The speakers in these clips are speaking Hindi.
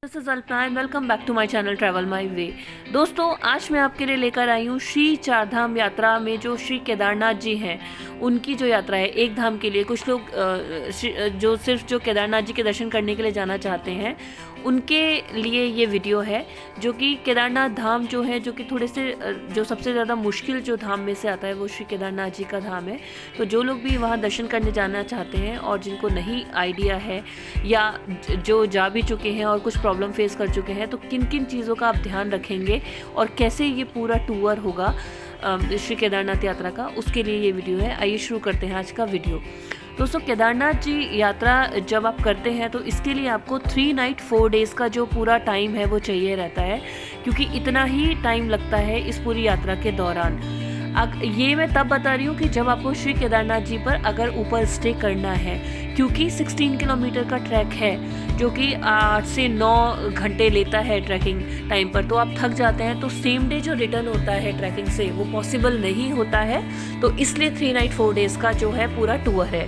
This is Alpana and welcome back to my channel travel my way. दोस्तों, आज मैं आपके लिए लेकर आई हूँ श्री चारधाम यात्रा में जो श्री केदारनाथ जी हैं उनकी जो यात्रा है एक धाम के लिए। कुछ लोग जो सिर्फ जो केदारनाथ जी के दर्शन करने के लिए जाना चाहते हैं उनके लिए ये वीडियो है, जो कि केदारनाथ धाम जो है, जो कि थोड़े से जो सबसे ज़्यादा मुश्किल जो धाम में से आता है वो श्री केदारनाथ जी का धाम है। तो जो लोग भी वहाँ दर्शन करने जाना चाहते हैं और जिनको नहीं आइडिया है या जो जा भी चुके हैं और कुछ प्रॉब्लम फेस कर चुके हैं, तो किन किन चीज़ों का आप ध्यान रखेंगे और कैसे ये पूरा टूर होगा श्री केदारनाथ यात्रा का, उसके लिए ये वीडियो है। आइए शुरू करते हैं आज का वीडियो। दोस्तों, केदारनाथ जी यात्रा जब आप करते हैं तो इसके लिए आपको 3 नाइट 4 डेज़ का जो पूरा टाइम है वो चाहिए रहता है, क्योंकि इतना ही टाइम लगता है इस पूरी यात्रा के दौरान। ये मैं तब बता रही हूँ कि जब आपको श्री केदारनाथ जी पर अगर ऊपर स्टे करना है, क्योंकि 16 किलोमीटर का ट्रैक है जो कि 8 से 9 घंटे लेता है ट्रैकिंग टाइम पर, तो आप थक जाते हैं तो सेम डे जो रिटर्न होता है ट्रैकिंग से वो पॉसिबल नहीं होता है। तो इसलिए 3 नाइट 4 डेज़ का जो है पूरा टूर है।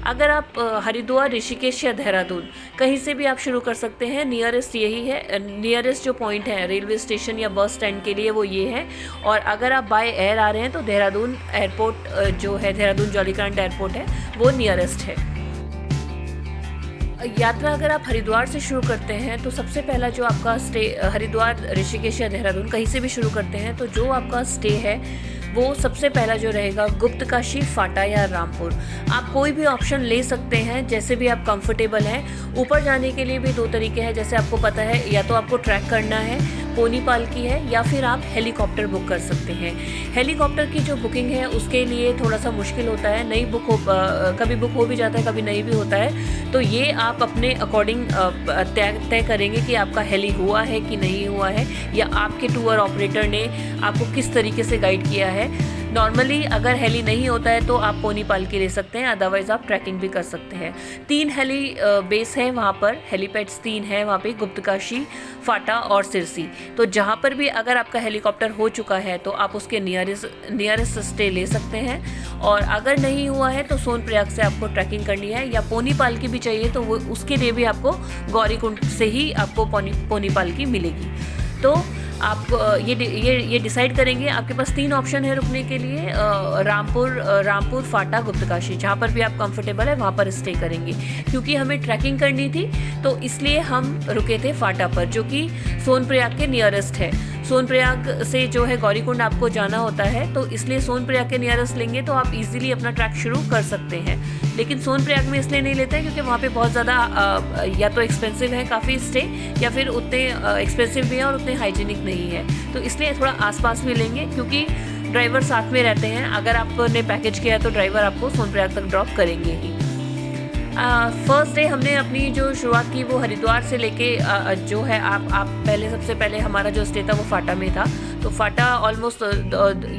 अगर आप हरिद्वार, ऋषिकेश या देहरादून कहीं से भी आप शुरू कर सकते हैं। नियरेस्ट यही है, नियरेस्ट जो पॉइंट है रेलवे स्टेशन या बस स्टैंड के लिए वो ये है। और अगर आप बाय एयर आ रहे हैं तो देहरादून एयरपोर्ट जो है, देहरादून जॉलीग्रांट एयरपोर्ट है, वो नियरेस्ट है। यात्रा अगर आप हरिद्वार से शुरू करते हैं तो सबसे पहला जो आपका स्टे, हरिद्वार, ऋषिकेश या देहरादून कहीं से भी शुरू करते हैं तो जो आपका स्टे है वो सबसे पहला जो रहेगा गुप्तकाशी, फाटा या रामपुर। आप कोई भी ऑप्शन ले सकते हैं, जैसे भी आप कंफर्टेबल हैं। ऊपर जाने के लिए भी 2 तरीके हैं, जैसे आपको पता है, या तो आपको ट्रैक करना है, पोनी पालकी है, या फिर आप हेलीकॉप्टर बुक कर सकते हैं। हेलीकॉप्टर की जो बुकिंग है उसके लिए थोड़ा सा मुश्किल होता है, कभी बुक हो भी जाता है, कभी नहीं भी होता है। तो ये आप अपने अकॉर्डिंग तय करेंगे कि आपका हेली हुआ है कि नहीं हुआ है, या आपके टूर ऑपरेटर ने आपको किस तरीके से गाइड किया है। नॉर्मली अगर हेली नहीं होता है तो आप पोनी पालकी ले सकते हैं, अदरवाइज़ आप ट्रैकिंग भी कर सकते हैं। 3 हेली बेस है वहाँ पर, हेलीपैड्स 3 हैं वहाँ पे, गुप्तकाशी, फाटा और सिरसी। तो जहाँ पर भी अगर आपका हेलीकॉप्टर हो चुका है तो आप उसके नियरेस्ट स्टे ले सकते हैं। और अगर नहीं हुआ है तो सोनप्रयाग से आपको ट्रैकिंग करनी है, या पोनी पालकी भी चाहिए तो वो उसके लिए भी आपको गौरीकुंड से ही आपको पोनी पालकी मिलेगी। तो आप ये डिसाइड करेंगे। आपके पास 3 ऑप्शन है रुकने के लिए, रामपुर, फाटा, गुप्तकाशी। जहाँ पर भी आप कंफर्टेबल है वहाँ पर स्टे करेंगे। क्योंकि हमें ट्रैकिंग करनी थी तो इसलिए हम रुके थे फाटा पर, जो कि सोनप्रयाग के नियरेस्ट है। सोनप्रयाग से जो है गौरीकुंड आपको जाना होता है, तो इसलिए सोनप्रयाग के नियरेस्ट लेंगे तो आप इजीली अपना ट्रैक शुरू कर सकते हैं। लेकिन सोनप्रयाग में इसलिए नहीं लेते हैं क्योंकि वहाँ पे बहुत ज़्यादा या तो एक्सपेंसिव है काफ़ी स्टे, या फिर उतने एक्सपेंसिव भी है और उतने हाइजीनिक नहीं है। तो इसलिए थोड़ा आसपास में लेंगे, क्योंकि ड्राइवर साथ में रहते हैं। अगर आपने पैकेज किया है तो ड्राइवर आपको सोनप्रयाग तक ड्रॉप करेंगे ही। फर्स्ट डे हमने अपनी जो शुरुआत की वो हरिद्वार से लेके जो है आप पहले, सबसे पहले हमारा जो स्टे था वो फाटा में था। तो फाटा ऑलमोस्ट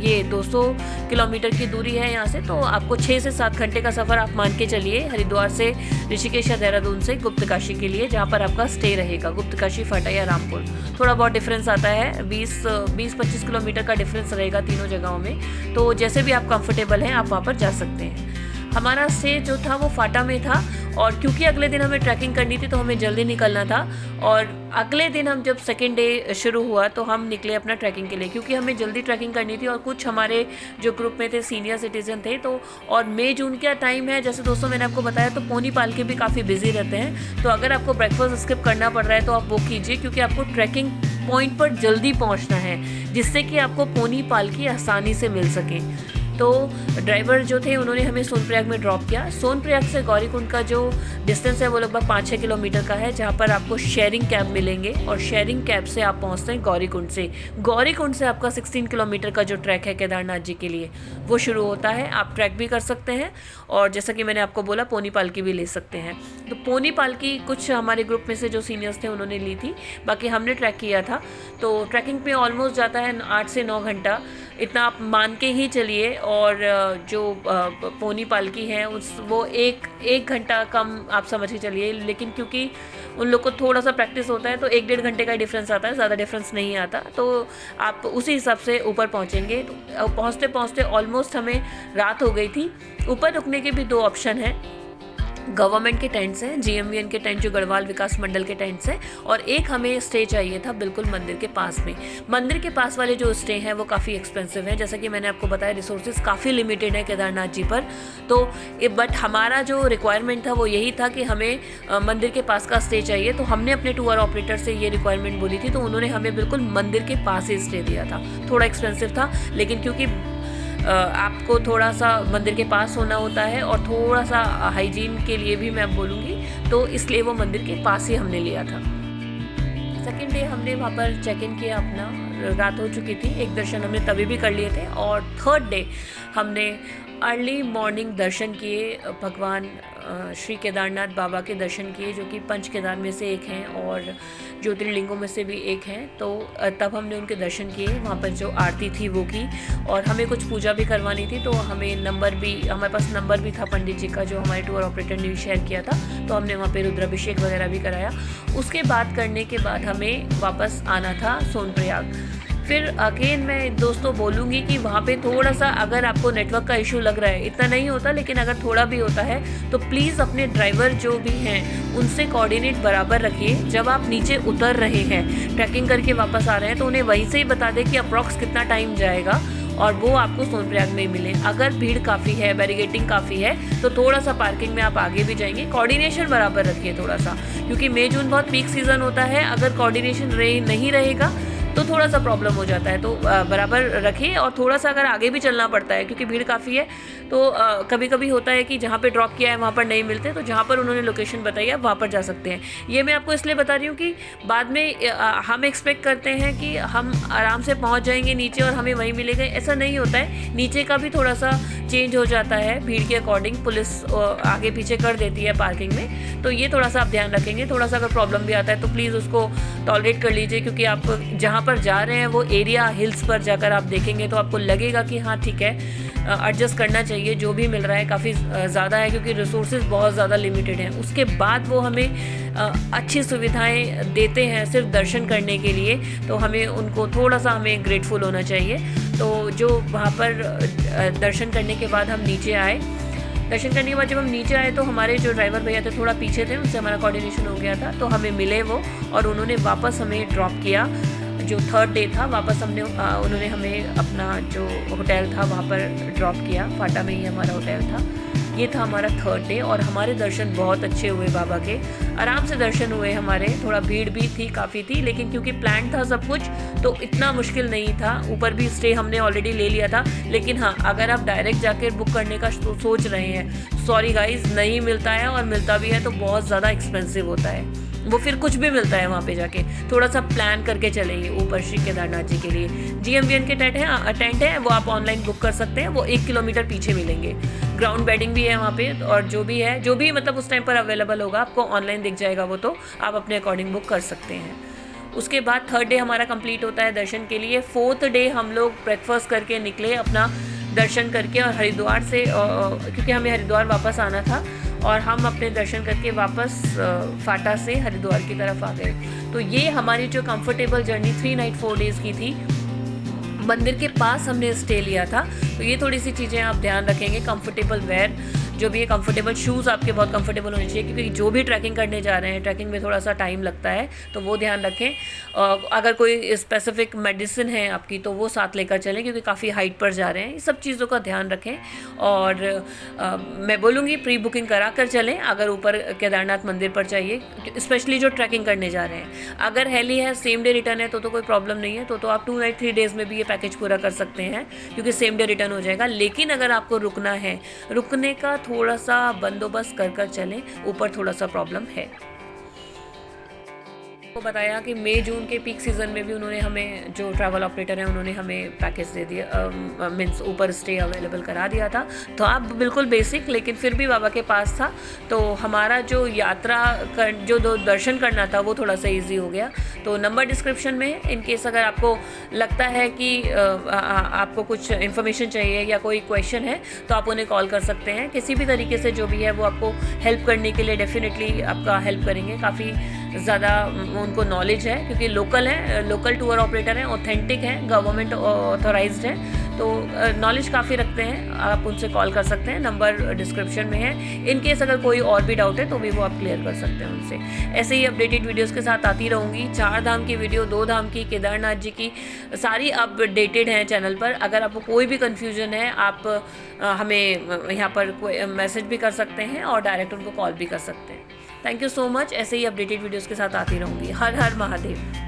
ये 200 किलोमीटर की दूरी है यहाँ से। तो आपको 6 से 7 घंटे का सफ़र आप मान के चलिए, हरिद्वार से ऋषिकेश या देहरादून से गुप्तकाशी के लिए, जहाँ पर आपका स्टे रहेगा। गुप्तकाशी, फाटा या रामपुर, थोड़ा बहुत डिफरेंस आता है, 20-25 किलोमीटर का डिफरेंस रहेगा तीनों जगहों में। तो जैसे भी आप कंफर्टेबल हैं आप वहाँ पर जा सकते हैं। हमारा स्टे जो था वो फाटा में था, और क्योंकि अगले दिन हमें ट्रैकिंग करनी थी तो हमें जल्दी निकलना था। और अगले दिन हम जब सेकेंड डे शुरू हुआ तो हम निकले अपना ट्रैकिंग के लिए, क्योंकि हमें जल्दी ट्रैकिंग करनी थी। और कुछ हमारे जो ग्रुप में थे सीनियर सिटीजन थे, तो और मई जून का टाइम है, जैसे दोस्तों मैंने आपको बताया, तो पोनी पालकी भी काफ़ी बिजी रहते हैं। तो अगर आपको ब्रेकफास्ट स्किप करना पड़ रहा है तो आप वो कीजिए, क्योंकि आपको ट्रैकिंग पॉइंट पर जल्दी पहुँचना है, जिससे कि आपको पोनी पालकी आसानी से मिल सके। तो ड्राइवर जो थे उन्होंने हमें सोनप्रयाग में ड्रॉप किया। सोनप्रयाग से गौरीकुंड का जो डिस्टेंस है वो लगभग 5-6 किलोमीटर का है, जहाँ पर आपको शेयरिंग कैब मिलेंगे, और शेयरिंग कैब से आप पहुँचते हैं गौरीकुंड से। गौरीकुंड से आपका 16 किलोमीटर का जो ट्रैक है केदारनाथ जी के लिए वो शुरू होता है। आप ट्रैक भी कर सकते हैं, और जैसा कि मैंने आपको बोला पोनी पालकी भी ले सकते हैं। तो पोनी पालकी कुछ हमारे ग्रुप में से जो सीनियर्स थे उन्होंने ली थी, बाकी हमने ट्रैक किया था। तो ट्रैकिंग पे ऑलमोस्ट जाता है 8 से 9 घंटा, इतना आप मान के ही चलिए। और जो पोनी पालकी है वो एक घंटा कम आप समझ के चलिए। लेकिन क्योंकि उन लोग को थोड़ा सा प्रैक्टिस होता है तो 1-1.5 घंटे का डिफरेंस आता है, ज़्यादा डिफरेंस नहीं आता। तो आप उसी हिसाब से ऊपर पहुँचेंगे। तो पहुँचते पहुँचते ऑलमोस्ट हमें रात हो गई थी। ऊपर रुकने के भी 2 ऑप्शन हैं। गवर्नमेंट के टेंट्स हैं, GMVN के टेंट जो गढ़वाल विकास मंडल के टेंट्स हैं, और एक हमें स्टे चाहिए था बिल्कुल मंदिर के पास में। मंदिर के पास वाले जो स्टे हैं वो काफ़ी एक्सपेंसिव हैं, जैसा कि मैंने आपको बताया रिसोर्सेज काफ़ी लिमिटेड है केदारनाथ जी पर। तो बट हमारा जो रिक्वायरमेंट था वो यही था कि हमें मंदिर के पास का स्टे चाहिए। तो हमने अपने टूर ऑपरेटर से ये रिक्वायरमेंट बोली थी, तो उन्होंने हमें बिल्कुल मंदिर के पास ही स्टे दिया था। थोड़ा एक्सपेंसिव था, लेकिन क्योंकि आपको थोड़ा सा मंदिर के पास होना होता है और थोड़ा सा हाइजीन के लिए भी मैं बोलूँगी, तो इसलिए वो मंदिर के पास ही हमने लिया था। सेकेंड डे हमने वहाँ पर चेक इन किया अपना, रात हो चुकी थी, एक दर्शन हमने तभी भी कर लिए थे। और थर्ड डे हमने अर्ली मॉर्निंग दर्शन किए, भगवान श्री केदारनाथ बाबा के दर्शन किए, जो कि पंच केदार में से एक हैं और ज्योतिर्लिंगों में से भी एक हैं। तो तब हमने उनके दर्शन किए, वहाँ पर जो आरती थी वो की, और हमें कुछ पूजा भी करवानी थी। तो हमें हमारे पास नंबर भी था पंडित जी का, जो हमारे टूर ऑपरेटर ने भी शेयर किया था। तो हमने वहाँ पे रुद्राभिषेक वगैरह भी कराया। उसके बाद करने के बाद हमें वापस आना था सोनप्रयाग। फिर अगेन मैं दोस्तों बोलूँगी कि वहाँ पे थोड़ा सा अगर आपको नेटवर्क का इशू लग रहा है, इतना नहीं होता लेकिन अगर थोड़ा भी होता है तो प्लीज़ अपने ड्राइवर जो भी हैं उनसे कोऑर्डिनेट बराबर रखिए। जब आप नीचे उतर रहे हैं, ट्रैकिंग करके वापस आ रहे हैं, तो उन्हें वहीं से ही बता दें कि अप्रॉक्स कितना टाइम जाएगा और वो आपको सोनप्रयाग में ही मिले। अगर भीड़ काफ़ी है, बैरिगेटिंग काफ़ी है, तो थोड़ा सा पार्किंग में आप आगे भी जाएंगे। कोऑर्डिनेशन बराबर रखिए थोड़ा सा, क्योंकि मई जून बहुत पीक सीज़न होता है। अगर कोऑर्डिनेशन नहीं रहेगा तो थोड़ा सा प्रॉब्लम हो जाता है। तो बराबर रखिए, और थोड़ा सा अगर आगे भी चलना पड़ता है क्योंकि भीड़ काफ़ी है, तो कभी कभी होता है कि जहाँ पे ड्रॉप किया है वहाँ पर नहीं मिलते, तो जहाँ पर उन्होंने लोकेशन बताई है वहाँ पर जा सकते हैं। ये मैं आपको इसलिए बता रही हूँ कि बाद में हम एक्सपेक्ट करते हैं कि हम आराम से पहुँच जाएंगे नीचे और हमें वहीं मिलेगा, ऐसा नहीं होता है। नीचे का भी थोड़ा सा चेंज हो जाता है भीड़ के अकॉर्डिंग, पुलिस आगे पीछे कर देती है पार्किंग में। तो ये थोड़ा सा आप ध्यान रखेंगे। थोड़ा सा अगर प्रॉब्लम भी आता है तो प्लीज़ उसको टॉलरेट कर लीजिए, क्योंकि आप जहाँ पर जा रहे हैं वो एरिया हिल्स पर जाकर आप देखेंगे तो आपको लगेगा कि हाँ ठीक है, एडजस्ट करना चाहिए। जो भी मिल रहा है काफ़ी ज़्यादा है, क्योंकि रिसोर्सेज बहुत ज़्यादा लिमिटेड हैं। उसके बाद वो हमें अच्छी सुविधाएं देते हैं सिर्फ दर्शन करने के लिए, तो हमें उनको थोड़ा सा हमें ग्रेटफुल होना चाहिए। तो जो वहाँ पर दर्शन करने के बाद हम नीचे आए, दर्शन करने के बाद जब हम नीचे आए तो हमारे जो ड्राइवर भैया थे थोड़ा पीछे थे, उनसे हमारा कोऑर्डिनेशन हो गया था, तो हमें मिले वो, और उन्होंने वापस हमें ड्रॉप किया। जो थर्ड डे था वापस उन्होंने हमें अपना जो होटल था वहाँ पर ड्रॉप किया। फाटा में ही हमारा होटल था। ये था हमारा थर्ड डे, और हमारे दर्शन बहुत अच्छे हुए बाबा के, आराम से दर्शन हुए हमारे। थोड़ा भीड़ भी थी, काफ़ी थी, लेकिन क्योंकि प्लान था सब कुछ तो इतना मुश्किल नहीं था। ऊपर भी स्टे हमने ऑलरेडी ले लिया था, लेकिन हाँ अगर आप डायरेक्ट जाकर बुक करने का सोच रहे हैं, सॉरी गाइज नहीं मिलता है, और मिलता भी है तो बहुत ज़्यादा एक्सपेंसिव होता है। वो फिर कुछ भी मिलता है वहाँ पे जाके, थोड़ा सा प्लान करके चलेंगे ऊपर श्री केदारनाथ जी के लिए। GMVN के टेंट है वो आप ऑनलाइन बुक कर सकते हैं, वो 1 किलोमीटर पीछे मिलेंगे। ग्राउंड बेडिंग भी है वहाँ पे, और जो भी मतलब उस टाइम पर अवेलेबल होगा आपको ऑनलाइन दिख जाएगा वो, तो आप अपने अकॉर्डिंग बुक कर सकते हैं। उसके बाद थर्ड डे हमारा कंप्लीट होता है दर्शन के लिए। फोर्थ डे हम लोग ब्रेकफास्ट करके निकले अपना दर्शन करके, और हरिद्वार से क्योंकि हमें हरिद्वार वापस आना था, और हम अपने दर्शन करके वापस फाटा से हरिद्वार की तरफ आ गए। तो ये हमारी जो कंफर्टेबल जर्नी 3 नाइट 4 डेज़ की थी, मंदिर के पास हमने स्टे लिया था। तो ये थोड़ी सी चीज़ें आप ध्यान रखेंगे। कंफर्टेबल वेयर जो भी है, कंफर्टेबल शूज़ आपके बहुत कंफर्टेबल होने चाहिए, क्योंकि जो भी ट्रैकिंग करने जा रहे हैं, ट्रैकिंग में थोड़ा सा टाइम लगता है, तो वो ध्यान रखें। अगर कोई स्पेसिफिक मेडिसिन है आपकी तो वो साथ लेकर चलें, क्योंकि काफ़ी हाइट पर जा रहे हैं। ये सब चीज़ों का ध्यान रखें, और मैं बोलूँगी प्री बुकिंग करा कर चलें अगर ऊपर केदारनाथ मंदिर पर चाहिए, स्पेशली जो ट्रैकिंग करने जा रहे हैं। अगर हेली है, सेम डे रिटर्न है, तो कोई प्रॉब्लम नहीं है, तो आप 2 नाइट 3 डेज़ में भी ये पैकेज पूरा कर सकते हैं, क्योंकि सेम डे रिटर्न हो जाएगा। लेकिन अगर आपको रुकना है, रुकने का थोड़ा सा बंदोबस्त कर चलें, ऊपर थोड़ा सा प्रॉब्लम है। को बताया कि मई जून के पीक सीज़न में भी उन्होंने हमें, जो ट्रैवल ऑपरेटर हैं उन्होंने हमें पैकेज दे दिया, मीन्स ऊपर स्टे अवेलेबल करा दिया था। तो आप बिल्कुल बेसिक, लेकिन फिर भी बाबा के पास था, तो हमारा जो यात्रा जो दर्शन करना था वो थोड़ा सा ईजी हो गया। तो नंबर डिस्क्रिप्शन में है, इन केस अगर आपको लगता है कि आपको कुछ इन्फॉर्मेशन चाहिए या कोई क्वेश्चन है तो आप उन्हें कॉल कर सकते हैं। किसी भी तरीके से जो भी है वो आपको हेल्प करने के लिए डेफिनेटली आपका हेल्प करेंगे। काफ़ी ज़्यादा उनको नॉलेज है, क्योंकि लोकल टूर ऑपरेटर हैं, ऑथेंटिक हैं, गवर्नमेंट ऑथोराइज्ड हैं, तो नॉलेज काफ़ी रखते हैं, आप उनसे कॉल कर सकते हैं, नंबर डिस्क्रिप्शन में है। इन केस अगर कोई और भी डाउट है तो भी वो आप क्लियर कर सकते हैं उनसे। ऐसे ही अपडेटेड वीडियोज़ के साथ आती रहूँगी। 4 धाम की वीडियो, 2 धाम की, केदारनाथ जी की, सारी अपडेटेड हैं चैनल पर। अगर आपको कोई भी कन्फ्यूजन है, आप हमें यहाँ पर कोई मैसेज भी कर सकते हैं और डायरेक्ट उनको कॉल भी कर सकते हैं। Thank you so much. ऐसे ही अपडेटेड वीडियोज़ के साथ आती रहूँगी। हर हर महादेव।